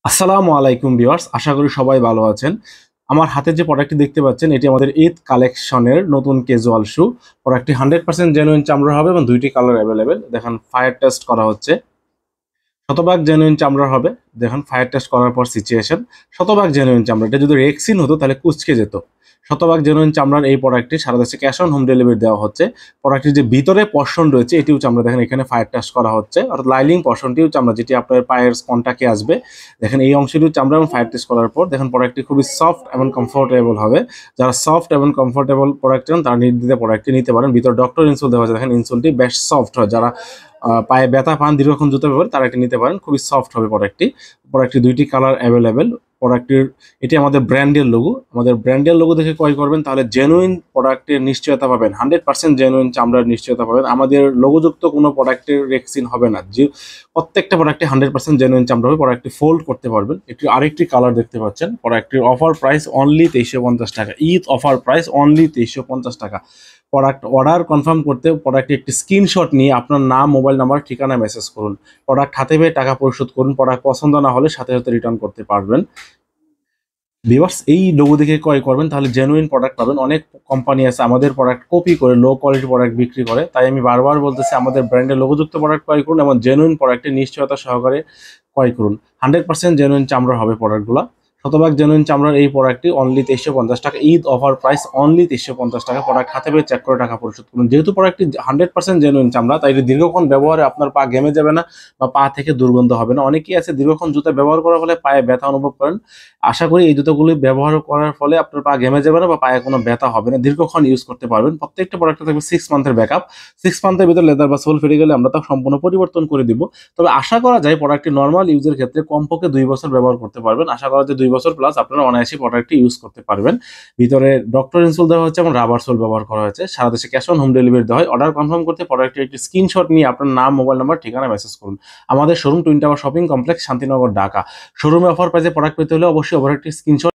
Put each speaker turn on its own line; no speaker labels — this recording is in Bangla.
আসসালামু আলাইকুম ভিউয়ার্স, আশা করি সবাই ভালো আছেন। আমার হাতে যে প্রোডাক্টটি দেখতে পাচ্ছেন এটি আমাদের ঈদ কালেকশনের নতুন ক্যাজুয়াল শু। প্রোডাক্টটি 100% জেনুইন চামড়া হবে এবং দুইটি কালার অ্যাভেলেবেল। দেখেন ফায়ার টেস্ট করা হচ্ছে, শতভাগ জেনুইন চামড়া হবে। দেখুন ফায়ার টেস্ট করার পর সিচুয়েশন শতভাগ জেনুইন চামড়া। এটা যদি রেক্সিন হতো তাহলে কুঁচকে যেত। শতভাগ জেনুইন চামড়ার এই প্রোডাক্টটি সারা দেশে ক্যাশ অন হোম ডেলিভারি দেওয়া হচ্ছে। প্রোডাক্টটির যে ভিতরে পর্শন রয়েছে এটিও চামড়া, দেখেন এখানে ফায়ার টেস্ট করা হচ্ছে। অর্থাৎ লাইলিং পর্শনটিও চামড়া, যেটি আপনার পায়ের কন্টাকে আসবে। দেখেন এই অংশটিও চামড়া এবং ফায়ার টেস্ট করার পর দেখেন প্রোডাক্টটি খুবই সফট এবং কমফোর্টেবল হবে। যারা সফট এবং কমফোর্টেবল প্রোডাক্ট চান তারা নির্দ্বিধায় প্রোডাক্টটি নিতে পারেন। ভিতরে ডক্টর ইনসোল দেওয়া আছে, দেখেন ইনসোলটি বেশ সফট হয়। যারা পায়ে ব্যথা পান, দীর্ঘক্ষণ জুতা ব্যবহার, তারা এটি নিতে পারেন। খুবই সফট হবে প্রোডাক্টটি। প্রোডাক্টটি দুইটি কালার অ্যাভেলেবেল। প্রোডাক্টটির এটি আমাদের ব্র্যান্ডের লোগো। আমাদের ব্র্যান্ডের লোগো দেখে ক্রয় করবেন তাহলে জেনুইন প্রোডাক্টের নিশ্চয়তা পাবেন, 100% জেনুইন চামড়ার নিশ্চয়তা পাবেন। আমাদের লোগোযুক্ত কোনো প্রোডাক্টের রেক্সিন হবে না। যে প্রত্যেকটা প্রোডাক্টে 100% জেনুইন চামড়া হবে। প্রোডাক্টটি ফোল্ড করতে পারবেন। এটি আরেকটি কালার দেখতে পাচ্ছেন। প্রোডাক্টটির অফার প্রাইস অনলি 2350 টাকা। ঈদ অফার প্রাইস অনলি 2350 টাকা। প্রোডাক্ট অর্ডার কনফার্ম করতে প্রোডাক্টের একটি স্ক্রিনশট নিয়ে আপনার নাম, মোবাইল নাম্বার, ঠিকানা মেসেজ করুন। প্রোডাক্ট হাতে পেয়ে টাকা পরিশোধ করুন। প্রোডাক্ট পছন্দ না হলে সাথে সাথে রিটার্ন করতে পারবেন। ভিউয়ার্স, এই লোগো দেখে ক্রয় করবেন তাহলে জেনুইন প্রোডাক্ট পাবেন। অনেক কোম্পানি আছে আমাদের প্রোডাক্ট কপি করে লো কোয়ালিটি প্রোডাক্ট বিক্রি করে। তাই আমি বারবার বলতেছি আমাদের ব্র্যান্ডের লোগোযুক্ত প্রোডাক্ট ক্রয় করুন এবং জেনুইন প্রোডাক্টের নিশ্চয়তা সহকারে ক্রয় করুন। 100% জেনুইন চামড়া হবে প্রোডাক্টগুলো। শতভাগ জেনুইন চামড়ার এই প্রোডাক্টটি অনলি 2350 টাকা। ঈদ অফার প্রাইস অনলি 2350 টাকা। প্রোডাক্ট হাতে পেয়ে চেক করে টাকা পরিশোধ করুন। যেহেতু প্রোডাক্টটি 100% জেনুইন চামড়া, তাই এটি দীর্ঘক্ষণ ব্যবহারে আপনার পা ঘেমে যাবে না বা পা থেকে দুর্গন্ধ হবে না। অনেকেই আছে দীর্ঘক্ষণ জুতা ব্যবহার করার ফলে পায়ে ব্যথা অনুভব করেন। আশা করি এই জুতোগুলি ব্যবহার করার ফলে আপনার পা ঘেমে যাবে না বা পায়ে কোনো ব্যথা হবে না। দীর্ঘক্ষণ ইউজ করতে পারবেন। প্রত্যেকটা প্রোডাক্টে থাকবে 6 মান্থের ব্যাকআপ। 6 মান্থের ভিতরে লেদার বা সোল ফেটে গেলে আমরা তা সম্পূর্ণ পরিবর্তন করে দিব। তবে আশা করা যায় প্রোডাক্টটি নরমাল ইউজের ক্ষেত্রে কমপক্ষে 2 বছর ব্যবহার করতে পারবেন। আশা করা যায় 2 বছর প্লাস আপনারা অনায়াসে প্রোডাক্টটি ইউজ করতে পারবেন। ভিতরে ডক্টর ইনসোল দেওয়া হচ্ছে এবং রাবার সোল ব্যবহার করা হয়েছে। সারা দেশে ক্যাশ অন হোম ডেলিভারি দেওয়া হয়। অর্ডার কনফার্ম করতে প্রোডাক্টের একটি স্ক্রিনশট নিয়ে আপনার নাম, মোবাইল নাম্বার, ঠিকানা মেসেজ করুন। আমাদের showroom twin tower shopping complex, Shantinagar, Dhaka. শোরুমে অফার প্রাইসে প্রোডাক্ট পেতে হলে অবশ্যই ওভার একটি স্ক্রিনশট